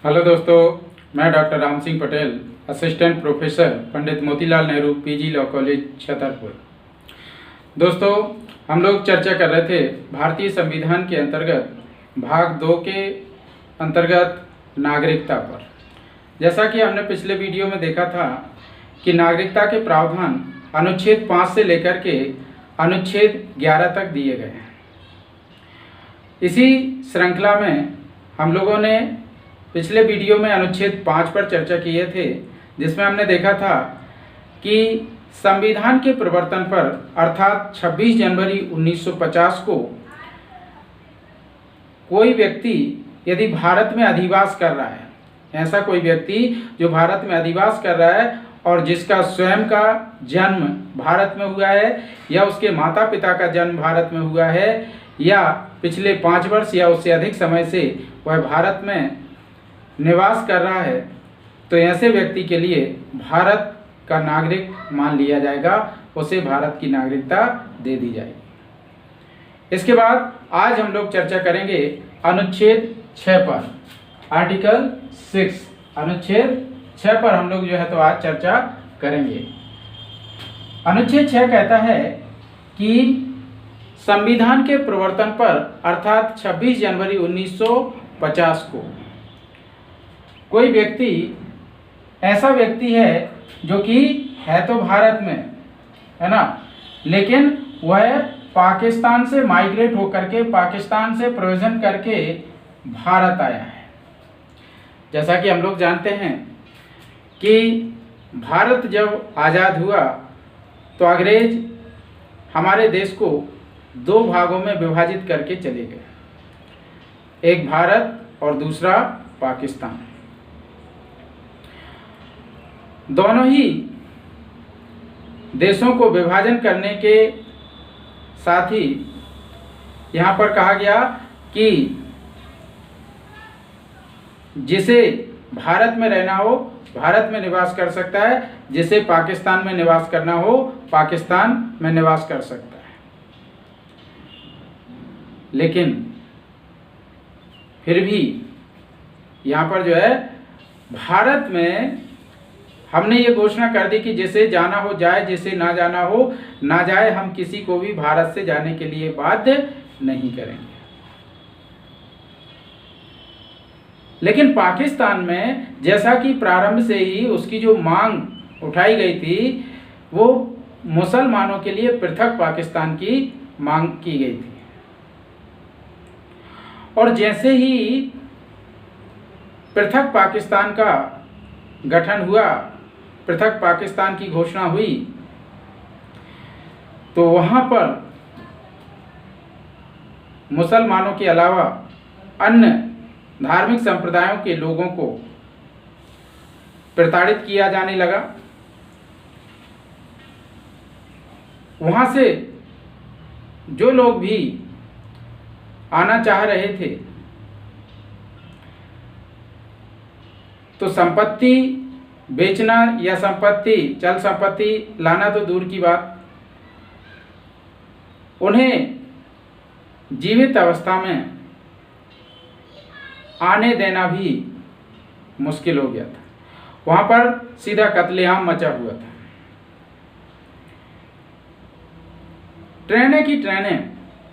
Hello दोस्तों, मैं doctor Ram Singh Patel, assistant professor Pandit Motilal Nehru PG law college Chhatarpur. दोस्तों, हम लोग चर्चा कर रहे थे भारतीय संविधान के अंतर्गत भाग 2 के अंतर्गत नागरिकता पर। जैसा कि हमने पिछले वीडियो में देखा था कि नागरिकता के प्रावधान अनुच्छेद 5 से लेकर के अनुच्छेद 11 तक दिए गए हैं। इसी श्रृंखला में हम लोगों ने पिछले वीडियो में अनुच्छेद 5 पर चर्चा किए थे, जिसमें हमने देखा था कि संविधान के प्रवर्तन पर अर्थात 26 जनवरी 1950 को कोई व्यक्ति यदि भारत में अधिवास कर रहा है, ऐसा कोई व्यक्ति जो भारत में अधिवास कर रहा है और जिसका स्वयं का जन्म भारत में हुआ है या उसके माता पिता का जन्म भारत में हुआ है या पिछले 5 वर्ष या उससे अधिक समय से वह भारत में निवास कर रहा है, तो ऐसे व्यक्ति के लिए भारत का नागरिक मान लिया जाएगा, उसे भारत की नागरिकता दे दी जाएगी। इसके बाद आज हम लोग चर्चा करेंगे अनुच्छेद 6 पर, आर्टिकल 6, अनुच्छेद 6 पर हम लोग जो है तो आज चर्चा करेंगे। अनुच्छेद 6 कहता है कि संविधान के प्रवर्तन पर अर्थात 26 जनवरी 1950 को कोई व्यक्ति ऐसा व्यक्ति है जो कि है तो भारत में, है ना, लेकिन वह पाकिस्तान से माइग्रेट होकर के पाकिस्तान से प्रयोजन करके भारत आया है। जैसा कि हम लोग जानते हैं कि भारत जब आज़ाद हुआ तो अंग्रेज हमारे देश को 2 भागों में विभाजित करके चले गए, एक भारत और दूसरा पाकिस्तान। दोनों ही देशों को विभाजन करने के साथ ही यहाँ पर कहा गया कि जिसे भारत में रहना हो भारत में निवास कर सकता है, जिसे पाकिस्तान में निवास करना हो पाकिस्तान में निवास कर सकता है। लेकिन फिर भी यहाँ पर जो है भारत में हमने ये घोषणा कर दी कि जिसे जाना हो जाए, जिसे ना जाना हो ना जाए, हम किसी को भी भारत से जाने के लिए बाध्य नहीं करेंगे। लेकिन पाकिस्तान में जैसा कि प्रारंभ से ही उसकी जो मांग उठाई गई थी, वो मुसलमानों के लिए पृथक पाकिस्तान की मांग की गई थी। और जैसे ही पृथक पाकिस्तान का गठन हुआ, पृथक पाकिस्तान की घोषणा हुई, तो वहां पर मुसलमानों के अलावा अन्य धार्मिक संप्रदायों के लोगों को प्रताड़ित किया जाने लगा। वहां से जो लोग भी आना चाह रहे थे तो संपत्ति बेचना या संपत्ति चल संपत्ति लाना तो दूर की बात, उन्हें जीवित अवस्था में आने देना भी मुश्किल हो गया था। वहां पर सीधा कत्लेआम मचा हुआ था। ट्रेनें की ट्रेनें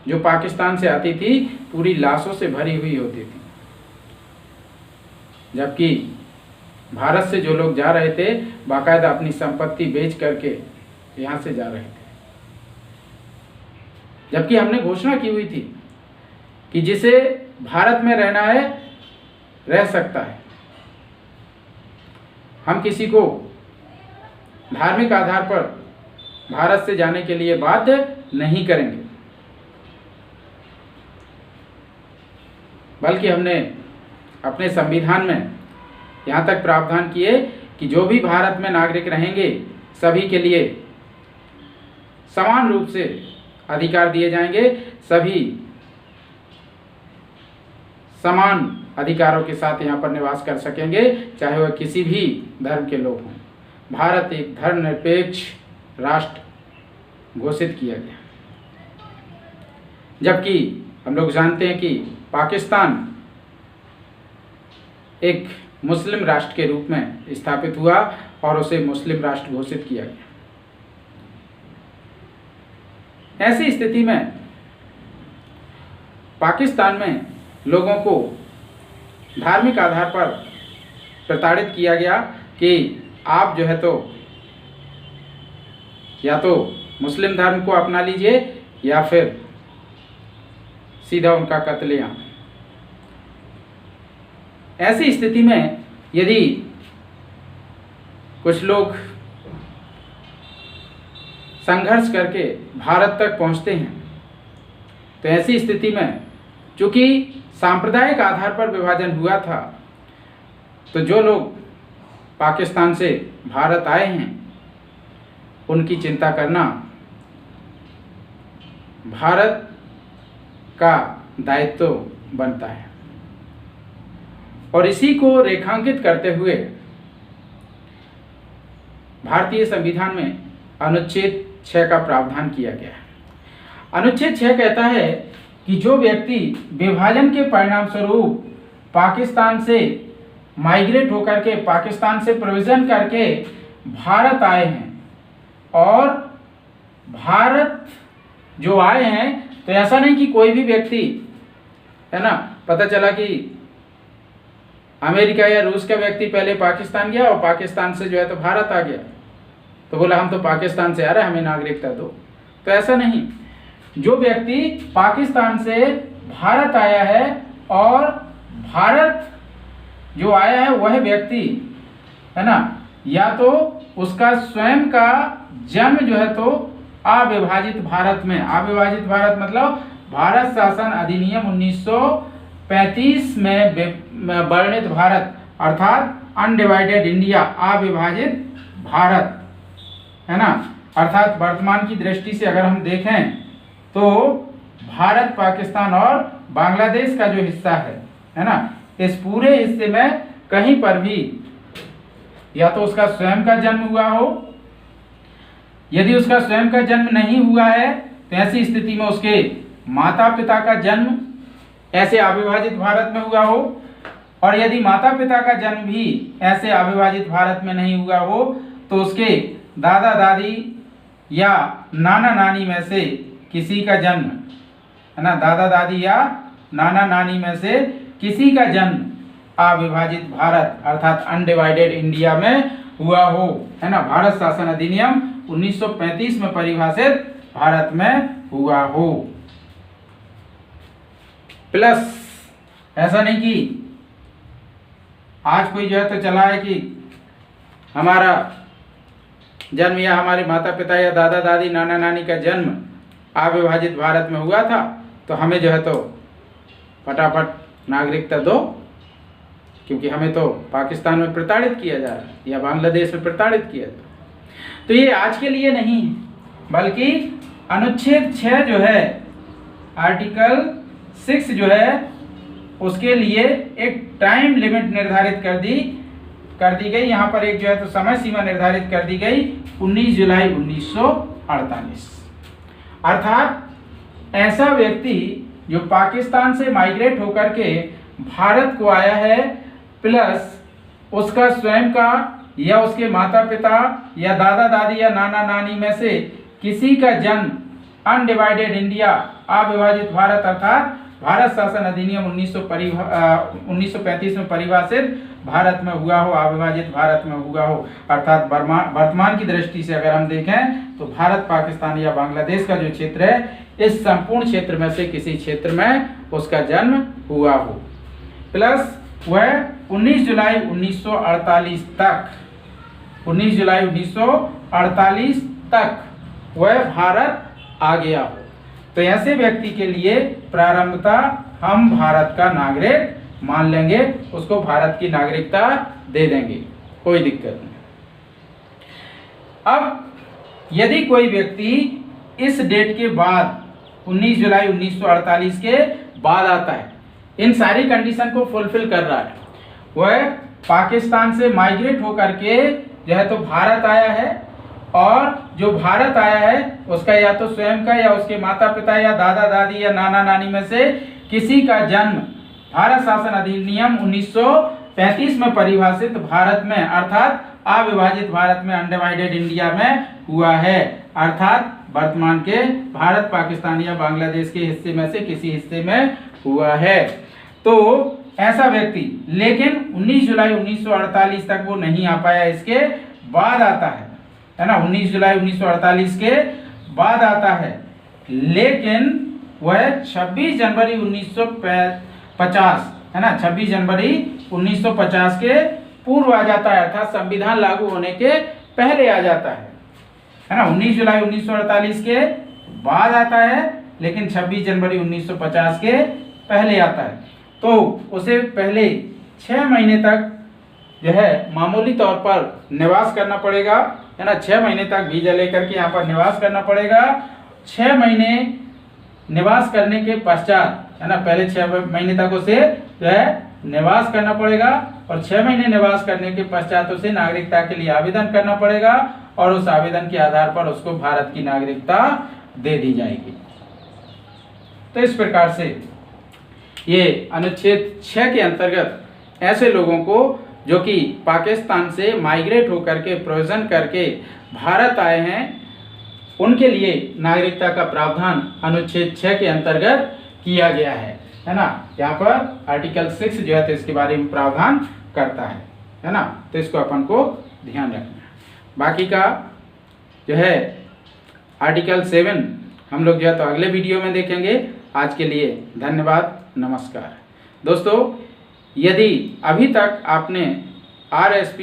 जो पाकिस्तान से आती थी पूरी लाशों से भरी हुई होती थी, जबकि भारत से जो लोग जा रहे थे बाकायदा अपनी संपत्ति बेच करके यहाँ से जा रहे थे। जबकि हमने घोषणा की हुई थी कि जिसे भारत में रहना है रह सकता है, हम किसी को धार्मिक आधार पर भारत से जाने के लिए बाध्य नहीं करेंगे। बल्कि हमने अपने संविधान में यहाँ तक प्रावधान किए कि जो भी भारत में नागरिक रहेंगे सभी के लिए समान रूप से अधिकार दिए जाएंगे, सभी समान अधिकारों के साथ यहाँ पर निवास कर सकेंगे, चाहे वह किसी भी धर्म के लोग हों। भारत एक धर्मनिरपेक्ष राष्ट्र घोषित किया गया, जबकि हम लोग जानते हैं कि पाकिस्तान एक मुस्लिम राष्ट्र के रूप में स्थापित हुआ और उसे मुस्लिम राष्ट्र घोषित किया गया। ऐसी स्थिति में पाकिस्तान में लोगों को धार्मिक आधार पर प्रताड़ित किया गया कि आप जो है तो या तो मुस्लिम धर्म को अपना लीजिए या फिर सीधा उनका कत्लेआम। ऐसी स्थिति में यदि कुछ लोग संघर्ष करके भारत तक पहुंचते हैं तो ऐसी स्थिति में चूंकि सांप्रदायिक आधार पर विभाजन हुआ था, तो जो लोग पाकिस्तान से भारत आए हैं उनकी चिंता करना भारत का दायित्व बनता है। और इसी को रेखांकित करते हुए भारतीय संविधान में अनुच्छेद 6 का प्रावधान किया गया है। अनुच्छेद 6 कहता है कि जो व्यक्ति विभाजन के परिणाम स्वरूप पाकिस्तान से माइग्रेट होकर के पाकिस्तान से प्रोविजन करके भारत आए हैं और भारत जो आए हैं, तो ऐसा नहीं कि कोई भी व्यक्ति है ना, पता चला कि अमेरिका या रूस का व्यक्ति पहले पाकिस्तान गया और पाकिस्तान से जो है तो भारत आ गया, तो बोला हम तो पाकिस्तान से आ रहे हैं, हमें नागरिकता दो। तो ऐसा नहीं, जो व्यक्ति पाकिस्तान से भारत आया है और भारत जो आया है वह व्यक्ति है ना, या तो उसका स्वयं का जन्म जो है तो अविभाजित भारत में, अविभाजित भारत मतलब भारत शासन अधिनियम 1935 में वर्णित भारत अर्थात अनडिवाइडेड इंडिया, अविभाजित भारत है ना। अर्थात वर्तमान की दृष्टि से अगर हम देखें तो भारत, पाकिस्तान और बांग्लादेश का जो हिस्सा है ना, इस पूरे हिस्से में कहीं पर भी या तो उसका स्वयं का जन्म हुआ हो, यदि उसका स्वयं का जन्म नहीं हुआ है तो ऐसी स्थिति में उसके माता पिता का जन्म ऐसे अविभाजित भारत में हुआ हो, और यदि माता पिता का जन्म भी ऐसे अविभाजित भारत में नहीं हुआ हो तो उसके दादा दादी या नाना नानी में से किसी का जन्म है ना, दादा दादी या नाना नानी में से किसी का जन्म अविभाजित भारत अर्थात अनडिवाइडेड इंडिया में हुआ हो, है ना, भारत शासन अधिनियम 1935 में परिभाषित भारत में हुआ हो। प्लस ऐसा नहीं कि आज कोई जो है तो चला है कि हमारा जन्म या हमारे माता पिता या दादा दादी नाना नानी का जन्म अविभाजित भारत में हुआ था तो हमें जो है तो फटाफट नागरिकता दो, क्योंकि हमें तो पाकिस्तान में प्रताड़ित किया जा रहा है या बांग्लादेश में प्रताड़ित किया जा रहा है। तो ये आज के लिए नहीं है, बल्कि अनुच्छेद 6 जो है, आर्टिकल 6 जो है, उसके लिए एक टाइम लिमिट निर्धारित कर दी गई। यहाँ पर एक जो है तो समय सीमा निर्धारित कर दी गई 19 जुलाई 1948। अर्थात ऐसा व्यक्ति जो पाकिस्तान से माइग्रेट होकर के भारत को आया है, प्लस उसका स्वयं का या उसके माता पिता या दादा दादी या नाना नानी में से किसी का जन्म अनडिवाइडेड इंडिया, अविभाजित भारत अर्थात भारत शासन अधिनियम 1935 में परिभाषित भारत में हुआ हो, अविभाजित भारत में हुआ हो। अर्थात वर्तमान की दृष्टि से अगर हम देखें तो भारत, पाकिस्तान या बांग्लादेश का जो क्षेत्र है, इस संपूर्ण क्षेत्र में से किसी क्षेत्र में उसका जन्म हुआ हो, प्लस वह 19 जुलाई 1948 तक, 19 जुलाई 1948 तक वह भारत आ गया हो, तो ऐसे व्यक्ति के लिए प्रारंभतः हम भारत का नागरिक मान लेंगे, उसको भारत की नागरिकता दे देंगे, कोई दिक्कत नहीं। अब यदि कोई व्यक्ति इस डेट के बाद 19 जुलाई 1948 के बाद आता है, इन सारी कंडीशन को फुलफिल कर रहा है, वह पाकिस्तान से माइग्रेट होकर के जो है तो भारत आया है, और जो भारत आया है उसका या तो स्वयं का या उसके माता पिता या दादा दादी या नाना नानी में से किसी का जन्म भारत शासन अधिनियम 1935 में परिभाषित भारत में अर्थात अविभाजित भारत में, अनडिवाइडेड इंडिया में हुआ है, अर्थात वर्तमान के भारत, पाकिस्तान या बांग्लादेश के हिस्से में से किसी हिस्से में हुआ है। तो ऐसा व्यक्ति, लेकिन 19 जुलाई 1948 तक वो नहीं आ पाया, इसके बाद आता है ना, 19 जुलाई 1948 के बाद आता है, लेकिन वह 26 जनवरी 1950 है ना, 26 जनवरी 1950 के पूर्व आ जाता है, अर्थात संविधान लागू होने के पहले आ जाता है ना। 19 जुलाई 1948 के बाद आता है, लेकिन 26 जनवरी 1950 के पहले आता है। तो उसे पहले 6 महीने तक जो है मामूली तौर पर निवास करना पड़ेगा, है ना, 6 महीने तक वीजा लेकर के यहाँ पर निवास करना पड़ेगा। 6 महीने निवास करने के पश्चात, है ना, पहले 6 महीने तक उसे जो है निवास करना पड़ेगा, और 6 महीने निवास करने के पश्चात उसे नागरिकता के लिए आवेदन करना पड़ेगा, और उस आवेदन के आधार पर उसको भारत की नागरिकता दे दी जाएगी। तो इस प्रकार से ये अनुच्छेद 6 के अंतर्गत ऐसे लोगों को जो कि पाकिस्तान से माइग्रेट होकर के प्रोविजन करके भारत आए हैं, उनके लिए नागरिकता का प्रावधान अनुच्छेद 6 के अंतर्गत किया गया है ना। यहाँ पर आर्टिकल 6 जो है तो इसके बारे में प्रावधान करता है ना। तो इसको अपन को ध्यान रखना है। बाकी का जो है आर्टिकल 7 हम लोग जो है तो अगले वीडियो में देखेंगे। आज के लिए धन्यवाद, नमस्कार। दोस्तों, यदि अभी तक आपने RSP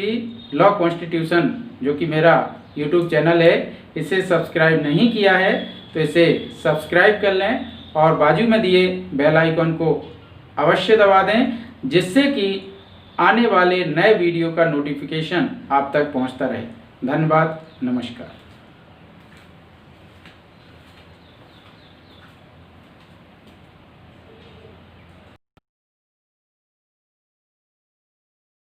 लॉ कॉन्स्टिट्यूशन जो कि मेरा YouTube चैनल है, इसे सब्सक्राइब नहीं किया है तो इसे सब्सक्राइब कर लें, और बाजू में दिए बेल आइकन को अवश्य दबा दें, जिससे कि आने वाले नए वीडियो का नोटिफिकेशन आप तक पहुंचता रहे। धन्यवाद, नमस्कार।